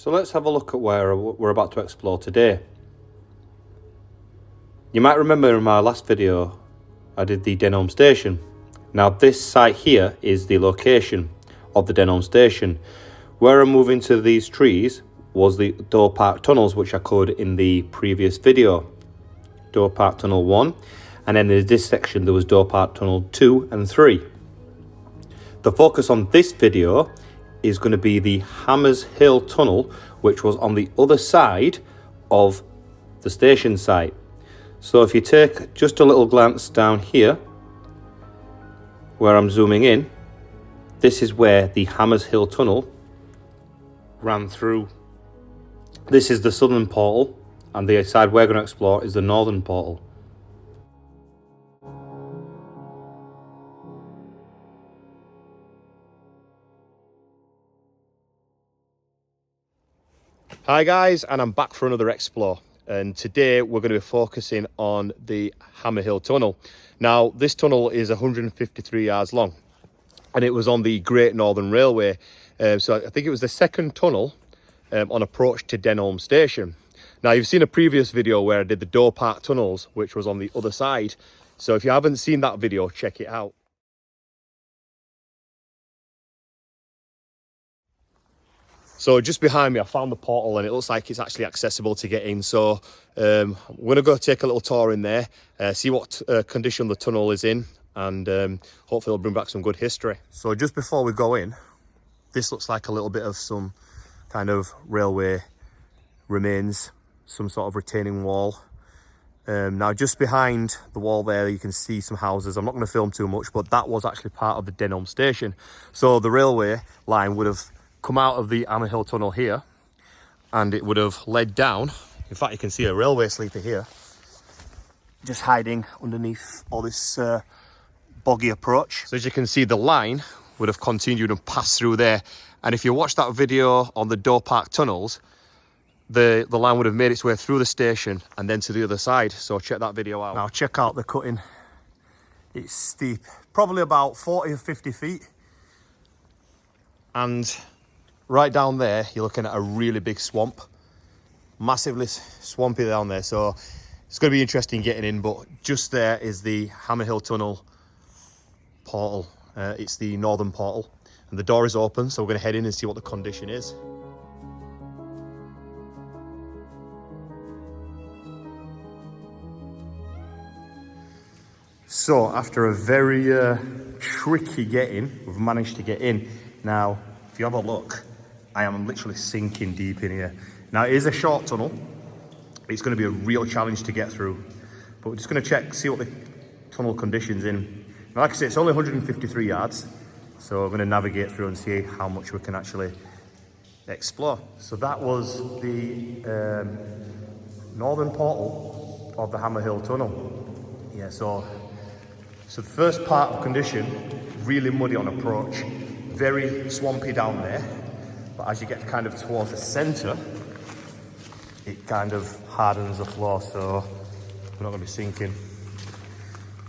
So let's have a look at where we're about to explore today. You might remember in my last video I did the Denholme station. Now this site here is the location of the Denholme station. Where I'm moving to these trees was the Door Park tunnels, which I covered in the previous video. Door Park Tunnel 1, and then in this section there was Door Park Tunnel 2 and 3. The focus on this video is going to be the Hamershill tunnel, which was on the other side of the station site. So if you take just a little glance down here, where I'm zooming in, this is where the Hamershill tunnel ran through. This is the southern portal, and the side we're going to explore is the northern portal. Hi guys, and I'm back for another explore, and today we're going to be focusing on the Hamershill tunnel. Now this tunnel is 153 yards long, and it was on the Great Northern Railway, so I think it was the second tunnel on approach to Denholme station. Now you've seen a previous video where I did the Door Park tunnels, which was on the other side, so if you haven't seen that video, check it out. So just behind me, I found the portal, and it looks like it's actually accessible to get in. So we're going to go take a little tour in there, see what condition the tunnel is in, and hopefully it'll bring back some good history. So just before we go in, this looks like a little bit of some kind of railway remains, some sort of retaining wall. Now just behind the wall there, you can see some houses. I'm not going to film too much, but that was actually part of the Denholme station. So the railway line would have come out of the Hamershill tunnel here, and it would have led down. In fact, you can see a railway sleeper here, just hiding underneath all this boggy approach. So as you can see, the line would have continued and passed through there. And if you watch that video on the Door Park tunnels, the line would have made its way through the station and then to the other side. So check that video out. Now check out the cutting. It's steep, probably about 40 or 50 feet. And right down there, you're looking at a really big swamp, massively swampy down there. So it's going to be interesting getting in, but just there is the Hamershill tunnel portal. It's the northern portal, and the door is open, so we're going to head in and see what the condition is. So after a very tricky get-in, we've managed to get in. Now, if you have a look, I am literally sinking deep in here. Now, it is a short tunnel. It's going to be a real challenge to get through. But we're just going to check, see what the tunnel condition's in. Now, like I say, it's only 153 yards. So we're going to navigate through and see how much we can actually explore. So that was the northern portal of the Hamershill tunnel. Yeah, so the first part of condition, really muddy on approach, very swampy down there. But as you get kind of towards the centre, it kind of hardens the floor, so we're not going to be sinking.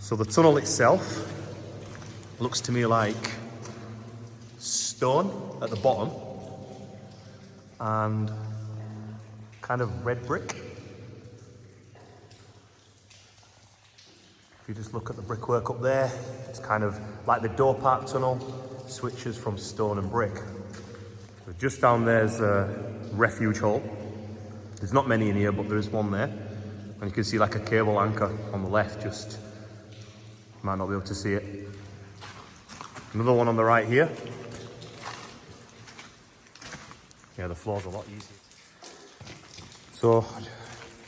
So the tunnel itself looks to me like stone at the bottom and kind of red brick. If you just look at the brickwork up there, it's kind of like the Door Park tunnel, switches from stone and brick. So just down there's a refuge hole. There's not many in here, but there is one there. And you can see like a cable anchor on the left, just, you might not be able to see it. Another one on the right here. Yeah, the floor's a lot easier. So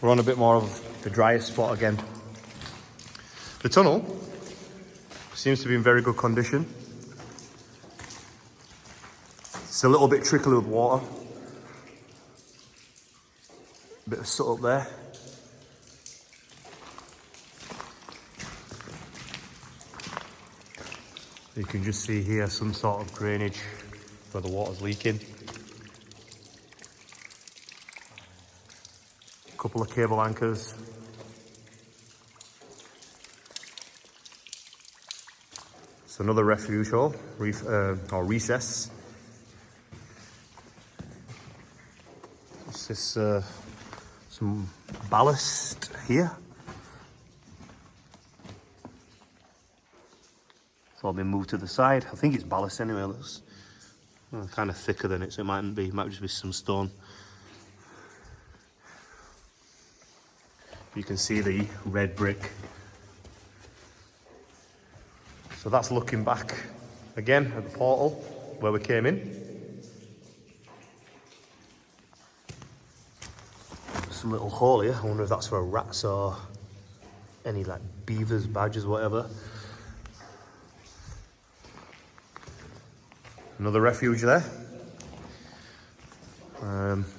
we're on a bit more of the driest spot again. The tunnel seems to be in very good condition. It's a little bit trickly with water. A bit of soot up there. You can just see here some sort of drainage where the water's leaking. A couple of cable anchors. It's another refuge hole, or recess. What's this? Some ballast here. It's all been moved to the side. I think it's ballast anyway. It looks kind of thicker than it, so it mightn't be. It might just be some stone. You can see the red brick. So that's looking back again at the portal where we came in. Some little hole here. I wonder if that's for rats or any like beavers, badgers, whatever. Another refuge there.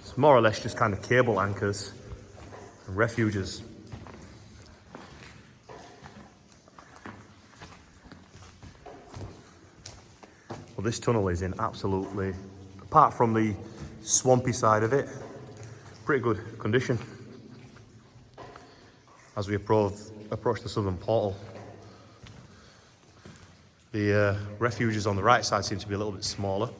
It's more or less just kind of cable anchors and refuges. Well, this tunnel is in absolutely, apart from the swampy side of it, pretty good condition as we approach the southern portal. The refuges on the right side seem to be a little bit smaller.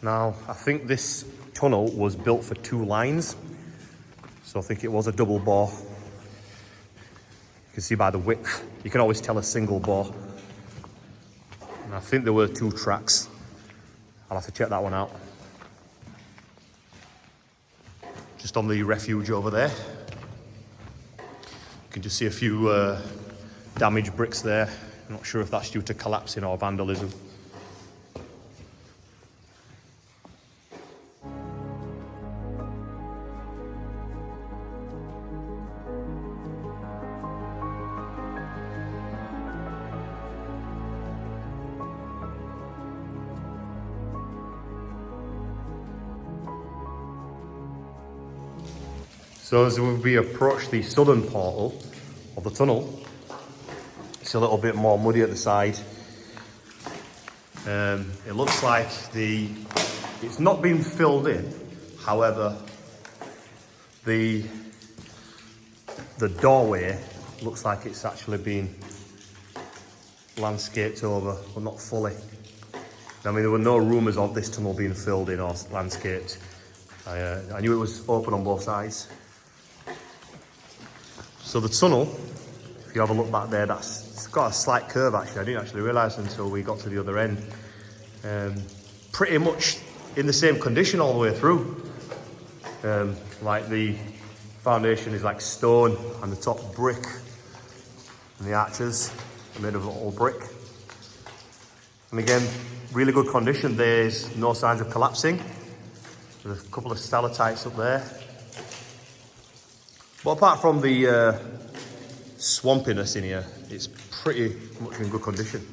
Now, I think this tunnel was built for 2 lines, so I think it was a double bore. You can see by the width, you can always tell a single bore. And I think there were 2 tracks. I'll have to check that one out. Just on the refuge over there. You can just see a few damaged bricks there. I'm not sure if that's due to collapsing or vandalism. So as we approach the southern portal of the tunnel, it's a little bit more muddy at the side. It looks like it's not been filled in. However, the doorway looks like it's actually been landscaped over, but not fully. I mean, there were no rumours of this tunnel being filled in or landscaped. I knew it was open on both sides. So the tunnel, if you have a look back there, it's got a slight curve actually. I didn't actually realise until we got to the other end. Pretty much in the same condition all the way through. Like the foundation is like stone and the top brick. And the arches are made of all brick. And again, really good condition. There's no signs of collapsing. There's a couple of stalactites up there. But apart from the swampiness in here, it's pretty much in good condition.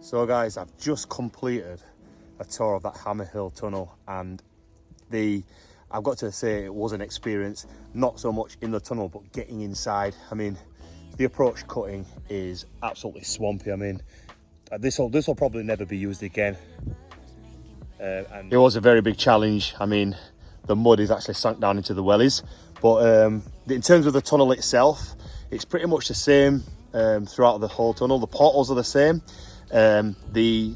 So guys, I've just completed a tour of that Hamershill tunnel, and I've got to say it was an experience, not so much in the tunnel, but getting inside. I mean, the approach cutting is absolutely swampy. I mean, this will probably never be used again. And it was a very big challenge. I mean, the mud is actually sunk down into the wellies, but in terms of the tunnel itself, it's pretty much the same throughout the whole tunnel. The portals are the same. The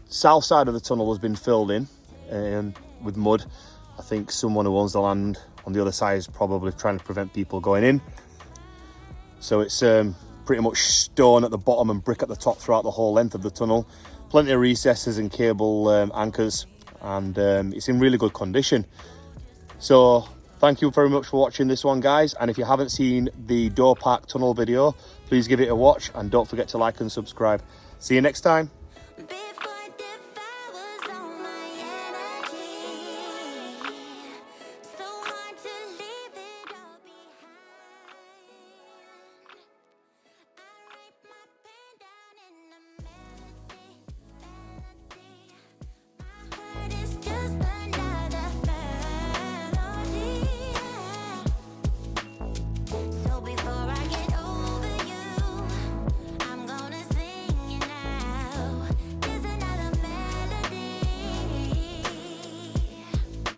south side of the tunnel has been filled in with mud. I think someone who owns the land on the other side is probably trying to prevent people going in. So it's pretty much stone at the bottom and brick at the top throughout the whole length of the tunnel. Plenty of recesses and cable anchors, and it's in really good condition. So thank you very much for watching this one, guys. And if you haven't seen the Door Park tunnel video, please give it a watch, and don't forget to like and subscribe. See you next time.